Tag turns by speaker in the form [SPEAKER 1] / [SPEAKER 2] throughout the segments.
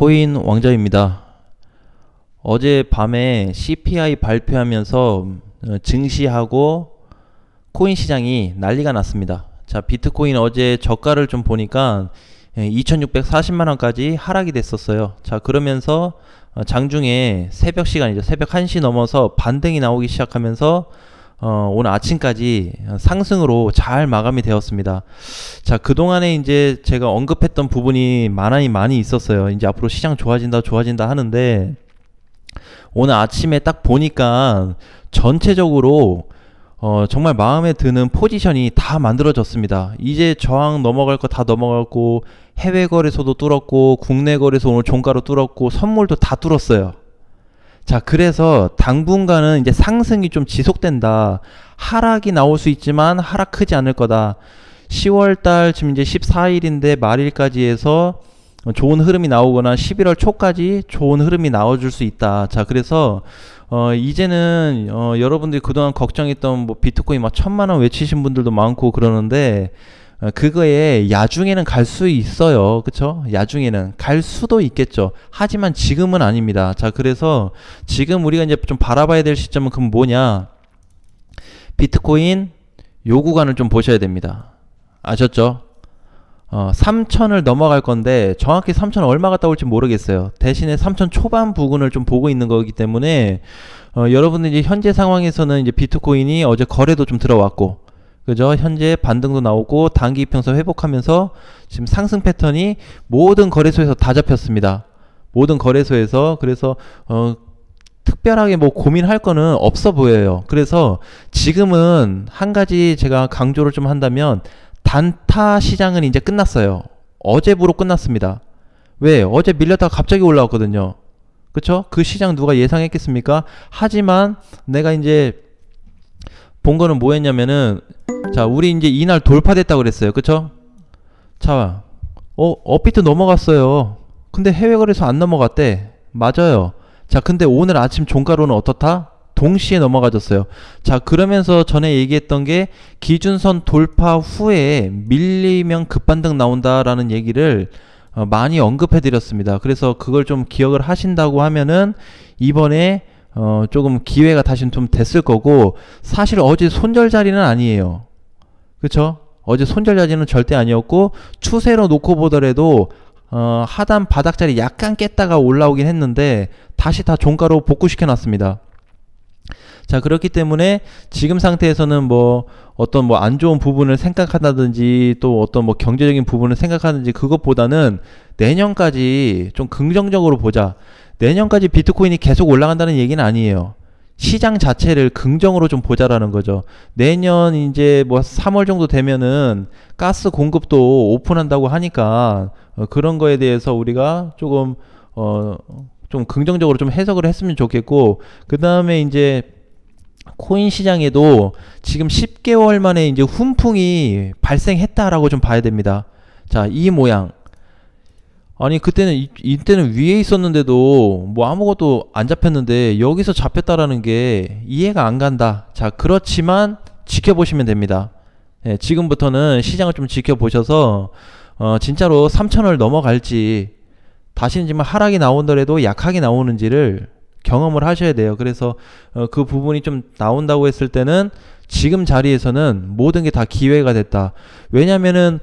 [SPEAKER 1] 코인 왕자입니다. 어제 밤에 CPI 발표하면서 증시하고 코인 시장이 난리가 났습니다. 자, 비트코인 어제 저가를 좀 보니까 2640만원까지 하락이 됐었어요. 자, 그러면서 장중에 새벽 시간이죠. 새벽 1시 넘어서 반등이 나오기 시작하면서 오늘 아침까지 상승으로 잘 마감이 되었습니다. 자, 그동안에 이제 제가 언급했던 부분이 많이 있었어요. 이제 앞으로 시장 좋아진다 하는데 오늘 아침에 딱 보니까 전체적으로 정말 마음에 드는 포지션이 다 만들어졌습니다. 이제 저항 넘어갈 거 다 넘어갔고, 해외 거래소도 뚫었고, 국내 거래소 오늘 종가로 뚫었고, 선물도 다 뚫었어요. 자, 그래서 당분간은 이제 상승이 좀 지속된다. 하락이 나올 수 있지만 하락 크지 않을 거다. 10월달 지금 이제 14일인데 말일까지 해서 좋은 흐름이 나오거나 11월 초까지 좋은 흐름이 나와줄 수 있다. 자, 그래서 이제는 여러분들이 그동안 걱정했던 뭐 비트코인 막 1000만원 외치신 분들도 많고 그러는데 그거에 야중에는 갈 수 있어요. 그쵸? 야중에는 갈 수도 있겠죠. 하지만 지금은 아닙니다. 자, 그래서 지금 우리가 이제 좀 바라봐야 될 시점은 그럼 뭐냐? 비트코인 요 구간을 좀 보셔야 됩니다. 아셨죠? 3000을 넘어갈 건데 정확히 3000 얼마 갔다 올지 모르겠어요. 대신에 3000 초반 부근을 좀 보고 있는 거기 때문에 여러분들이 현재 상황에서는 이제 비트코인이 어제 거래도 좀 들어왔고, 그죠? 현재 반등도 나오고 단기 이평선 회복하면서 지금 상승 패턴이 모든 거래소에서 다 잡혔습니다. 모든 거래소에서. 그래서 특별하게 뭐 고민할 거는 없어 보여요. 그래서 지금은 한 가지 제가 강조를 좀 한다면 단타 시장은 이제 끝났어요. 어제부로 끝났습니다. 왜? 어제 밀렸다가 갑자기 올라왔거든요. 그쵸? 그 시장 누가 예상했겠습니까? 하지만 내가 이제 본 거는 뭐였냐면은, 자, 우리 이제 이날 돌파됐다고 그랬어요. 그쵸? 자, 업비트 넘어갔어요. 근데 해외 거래소 안 넘어갔대. 맞아요. 자, 근데 오늘 아침 종가로는 어떻다? 동시에 넘어가졌어요. 자, 그러면서 전에 얘기했던 게 기준선 돌파 후에 밀리면 급반등 나온다라는 얘기를 많이 언급해 드렸습니다. 그래서 그걸 좀 기억을 하신다고 하면은 이번에 조금 기회가 다시 좀 됐을 거고, 사실 어제 손절 자리는 아니에요. 그쵸? 어제 손절 자리는 절대 아니었고, 추세로 놓고 보더라도 하단 바닥 자리 약간 깼다가 올라오긴 했는데 다시 다 종가로 복구시켜 놨습니다. 자, 그렇기 때문에 지금 상태에서는 뭐 어떤 뭐 안 좋은 부분을 생각한다든지 또 어떤 뭐 경제적인 부분을 생각하든지 그것보다는 내년까지 좀 긍정적으로 보자. 내년까지 비트코인이 계속 올라간다는 얘기는 아니에요. 시장 자체를 긍정으로 좀 보자라는 거죠. 내년 이제 뭐 3월 정도 되면은 가스 공급도 오픈한다고 하니까 그런 거에 대해서 우리가 조금 좀 긍정적으로 좀 해석을 했으면 좋겠고, 그 다음에 이제 코인 시장에도 지금 10개월 만에 이제 훈풍이 발생했다라고 좀 봐야 됩니다. 자, 이 모양. 아니, 그때는 이때는 위에 있었는데도 뭐 아무것도 안 잡혔는데 여기서 잡혔다라는 게 이해가 안 간다. 자, 그렇지만 지켜보시면 됩니다. 예, 지금부터는 시장을 좀 지켜보셔서 진짜로 3000을 넘어갈지, 다시는 지금 하락이 나온더라도 약하게 나오는지를 경험을 하셔야 돼요. 그래서 그 부분이 좀 나온다고 했을 때는 지금 자리에서는 모든 게 다 기회가 됐다. 왜냐면은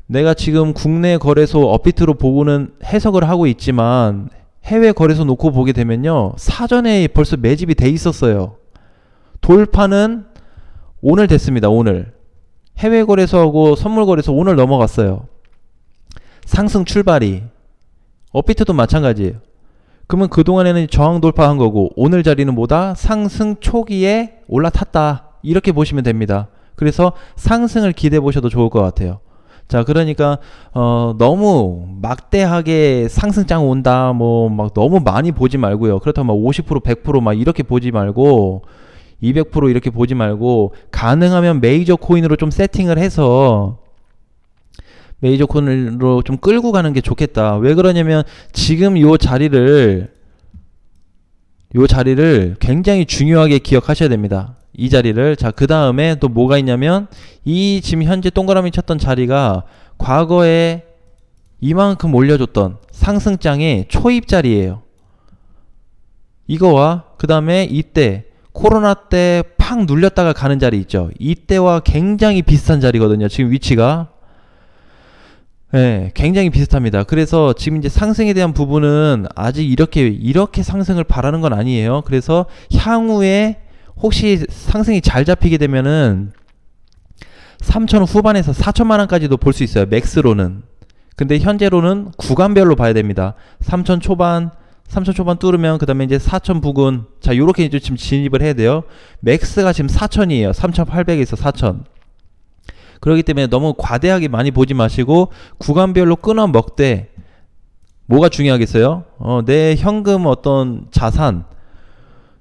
[SPEAKER 1] 내가 지금 국내 거래소 업비트로 보고는 해석을 하고 있지만 해외 거래소 놓고 보게 되면요, 사전에 벌써 매집이 돼 있었어요. 돌파는 오늘 됐습니다. 오늘 해외 거래소하고 선물 거래소 오늘 넘어갔어요. 상승 출발이. 업비트도 마찬가지예요. 그러면 그동안에는 저항 돌파한 거고 오늘 자리는 뭐다? 상승 초기에 올라탔다. 이렇게 보시면 됩니다. 그래서 상승을 기대해 보셔도 좋을 것 같아요. 자, 그러니까 너무 막대하게 상승장 온다 뭐 막 너무 많이 보지 말고요. 그렇다면 막 50% 100% 막 이렇게 보지 말고 200% 이렇게 보지 말고, 가능하면 메이저 코인으로 좀 세팅을 해서 메이저 코인으로 좀 끌고 가는 게 좋겠다. 왜 그러냐면 지금 요 자리를 굉장히 중요하게 기억하셔야 됩니다. 이 자리를. 자, 그 다음에 또 뭐가 있냐면 이 지금 현재 동그라미 쳤던 자리가 과거에 이만큼 올려줬던 상승장의 초입자리예요. 이거와 그 다음에 이때 코로나 때 팍 눌렸다가 가는 자리 있죠. 이때와 굉장히 비슷한 자리거든요. 지금 위치가. 네, 굉장히 비슷합니다. 그래서 지금 이제 상승에 대한 부분은 아직 이렇게 상승을 바라는 건 아니에요. 그래서 향후에 혹시 상승이 잘 잡히게 되면은 3,000원 후반에서 4천만 원까지도 볼 수 있어요. 맥스로는. 근데 현재로는 구간별로 봐야 됩니다. 3천 초반 뚫으면 그 다음에 이제 4천 부근, 자 요렇게 이제 지금 진입을 해야 돼요. 맥스가 지금 4천이에요. 3,800에서 4천. 그렇기 때문에 너무 과대하게 많이 보지 마시고 구간별로 끊어 먹되, 뭐가 중요하겠어요? 내 현금 어떤 자산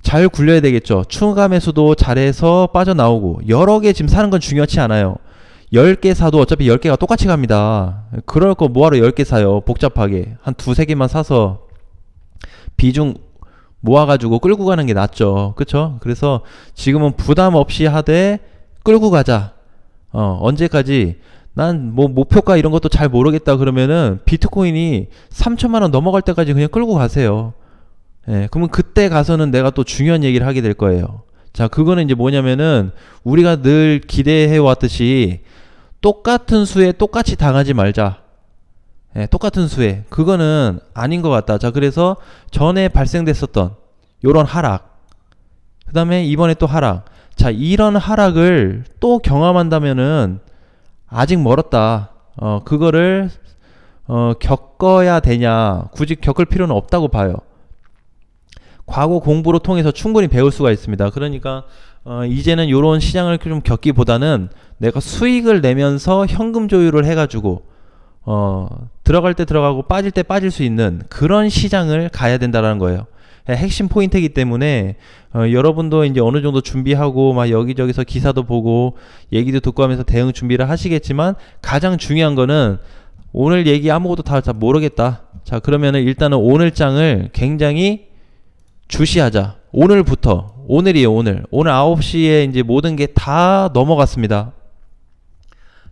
[SPEAKER 1] 잘 굴려야 되겠죠. 추가 매수도 잘해서 빠져나오고, 여러 개 지금 사는 건 중요하지 않아요. 10개 사도 어차피 10개가 똑같이 갑니다. 그럴 거 뭐하러 10개 사요. 복잡하게 한 두세 개만 사서 비중 모아가지고 끌고 가는 게 낫죠. 그쵸? 그래서 지금은 부담 없이 하되 끌고 가자. 언제까지? 난 뭐 목표가 이런 것도 잘 모르겠다 그러면은 비트코인이 3천만 원 넘어갈 때까지 그냥 끌고 가세요. 예, 그러면 그때 가서는 내가 또 중요한 얘기를 하게 될 거예요. 자, 그거는 이제 뭐냐면은 우리가 늘 기대해 왔듯이 똑같은 수에 똑같이 당하지 말자. 예, 똑같은 수에. 그거는 아닌 것 같다. 자, 그래서 전에 발생됐었던 요런 하락, 그 다음에 이번에 또 하락. 자, 이런 하락을 또 경험한다면은 아직 멀었다. 그거를 겪어야 되냐? 굳이 겪을 필요는 없다고 봐요. 과거 공부로 통해서 충분히 배울 수가 있습니다. 그러니까 이제는 이런 시장을 좀 겪기보다는 내가 수익을 내면서 현금 조율을 해가지고 들어갈 때 들어가고 빠질 때 빠질 수 있는 그런 시장을 가야 된다는 거예요. 핵심 포인트이기 때문에 여러분도 이제 어느 정도 준비하고 막 여기저기서 기사도 보고 얘기도 듣고 하면서 대응 준비를 하시겠지만, 가장 중요한 거는 오늘 얘기 아무것도 다 모르겠다. 자, 그러면은 일단은 오늘 장을 굉장히 주시하자. 오늘부터, 오늘이에요. 오늘 9시에 이제 모든 게 다 넘어갔습니다.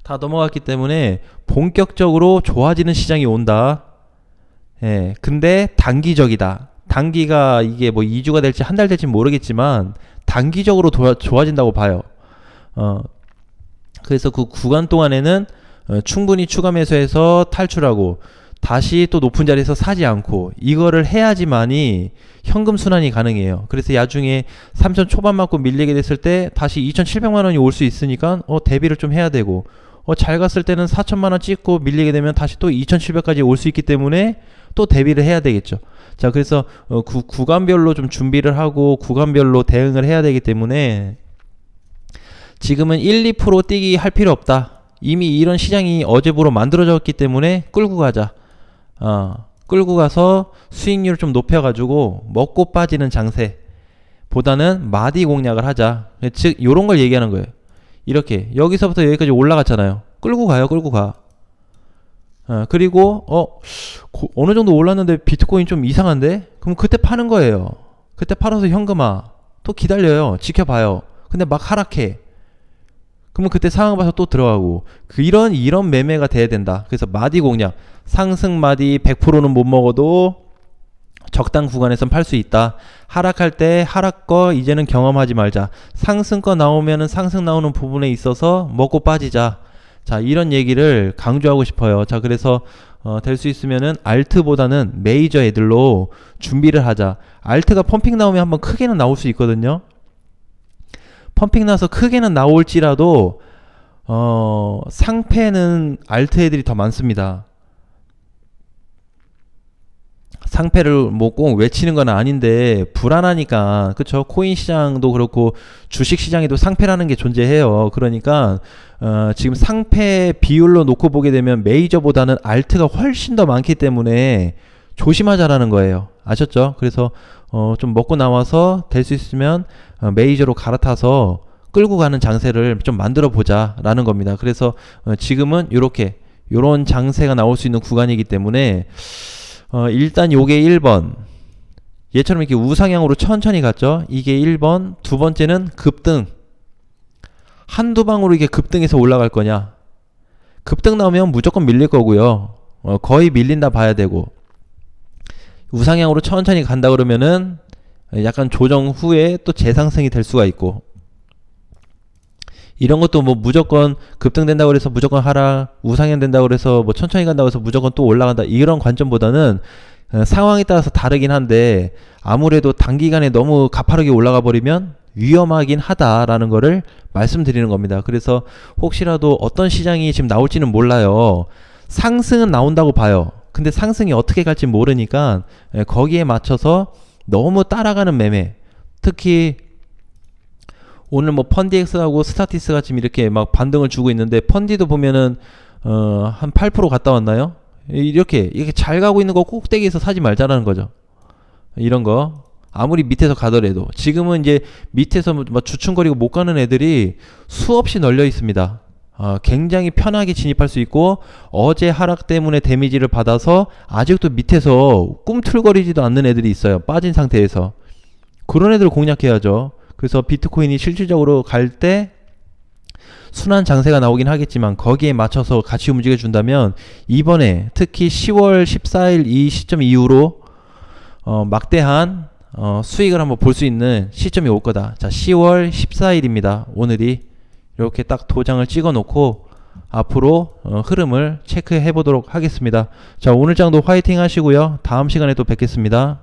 [SPEAKER 1] 다 넘어갔기 때문에 본격적으로 좋아지는 시장이 온다. 예, 근데 단기적이다. 단기가 이게 뭐 2주가 될지 한 달 될지 모르겠지만 단기적으로 좋아진다고 봐요. 그래서 그 구간 동안에는 충분히 추가 매수해서 탈출하고 다시 또 높은 자리에서 사지 않고 이거를 해야지만이 현금 순환이 가능해요. 그래서 나중에 3천 초반 맞고 밀리게 됐을 때 다시 2,700만 원이 올 수 있으니까 대비를 좀 해야 되고, 잘 갔을 때는 4천만 원 찍고 밀리게 되면 다시 또 2,700까지 올 수 있기 때문에 또 대비를 해야 되겠죠. 자, 그래서 구간별로 좀 준비를 하고 구간별로 대응을 해야 되기 때문에 지금은 1, 2% 뛰기 할 필요 없다. 이미 이런 시장이 어제부로 만들어졌기 때문에 끌고 가자. 끌고 가서 수익률을 좀 높여가지고 먹고 빠지는 장세 보다는 마디 공략을 하자. 즉 요런 걸 얘기하는 거예요. 이렇게 여기서부터 여기까지 올라갔잖아요. 끌고 가요. 끌고 가. 그리고 어느 정도 올랐는데 비트코인 좀 이상한데? 그럼 그때 파는 거예요. 그때 팔아서 현금화. 또 기다려요. 지켜봐요. 근데 막 하락해. 그러면 그때 상황 봐서 또 들어가고, 이런 매매가 돼야 된다. 그래서 마디 공략. 상승 마디 100%는 못 먹어도 적당 구간에선 팔 수 있다. 하락할 때 하락 거 이제는 경험하지 말자. 상승 거 나오면은 상승 나오는 부분에 있어서 먹고 빠지자. 자, 이런 얘기를 강조하고 싶어요. 자, 그래서 될 수 있으면은 알트보다는 메이저 애들로 준비를 하자. 알트가 펌핑 나오면 한번 크게는 나올 수 있거든요. 펌핑 나서 크게는 나올지라도 상패는 알트 애들이 더 많습니다. 상패를 뭐 꼭 외치는 건 아닌데 불안하니까, 그쵸? 코인 시장도 그렇고 주식 시장에도 상패라는 게 존재해요. 그러니까 지금 상패 비율로 놓고 보게 되면 메이저보다는 알트가 훨씬 더 많기 때문에 조심하자라는 거예요. 아셨죠? 그래서 좀 먹고 나와서 될 수 있으면 메이저로 갈아타서 끌고 가는 장세를 좀 만들어 보자 라는 겁니다. 그래서 지금은 요런 장세가 나올 수 있는 구간이기 때문에 일단 요게 1번, 얘처럼 이렇게 우상향으로 천천히 갔죠. 이게 1번. 두 번째는 급등. 한두 방으로 이게 급등해서 올라갈 거냐? 급등 나오면 무조건 밀릴 거고요. 거의 밀린다 봐야 되고, 우상향으로 천천히 간다 그러면은 약간 조정 후에 또 재상승이 될 수가 있고, 이런 것도 뭐 무조건 급등된다고 그래서 무조건 하락, 우상향 된다고 그래서 뭐 천천히 간다고 해서 무조건 또 올라간다, 이런 관점보다는 상황에 따라서 다르긴 한데, 아무래도 단기간에 너무 가파르게 올라가 버리면 위험하긴 하다라는 거를 말씀드리는 겁니다. 그래서 혹시라도 어떤 시장이 지금 나올지는 몰라요. 상승은 나온다고 봐요. 근데 상승이 어떻게 갈지 모르니까 거기에 맞춰서 너무 따라가는 매매, 특히 오늘 뭐 펀디엑스하고 스타티스가 지금 이렇게 막 반등을 주고 있는데, 펀디도 보면은 한 8% 갔다 왔나요? 이렇게 잘 가고 있는 거 꼭대기에서 사지 말자라는 거죠. 이런 거 아무리 밑에서 가더라도, 지금은 이제 밑에서 막 주춤거리고 못 가는 애들이 수없이 널려 있습니다. 굉장히 편하게 진입할 수 있고, 어제 하락 때문에 데미지를 받아서 아직도 밑에서 꿈틀거리지도 않는 애들이 있어요. 빠진 상태에서. 그런 애들을 공략해야죠. 그래서 비트코인이 실질적으로 갈 때 순환 장세가 나오긴 하겠지만, 거기에 맞춰서 같이 움직여 준다면 이번에 특히 10월 14일 이 시점 이후로 막대한 수익을 한번 볼 수 있는 시점이 올 거다. 자, 10월 14일입니다. 오늘이. 이렇게 딱 도장을 찍어 놓고 앞으로 흐름을 체크해 보도록 하겠습니다. 자, 오늘 장도 화이팅 하시고요. 다음 시간에 또 뵙겠습니다.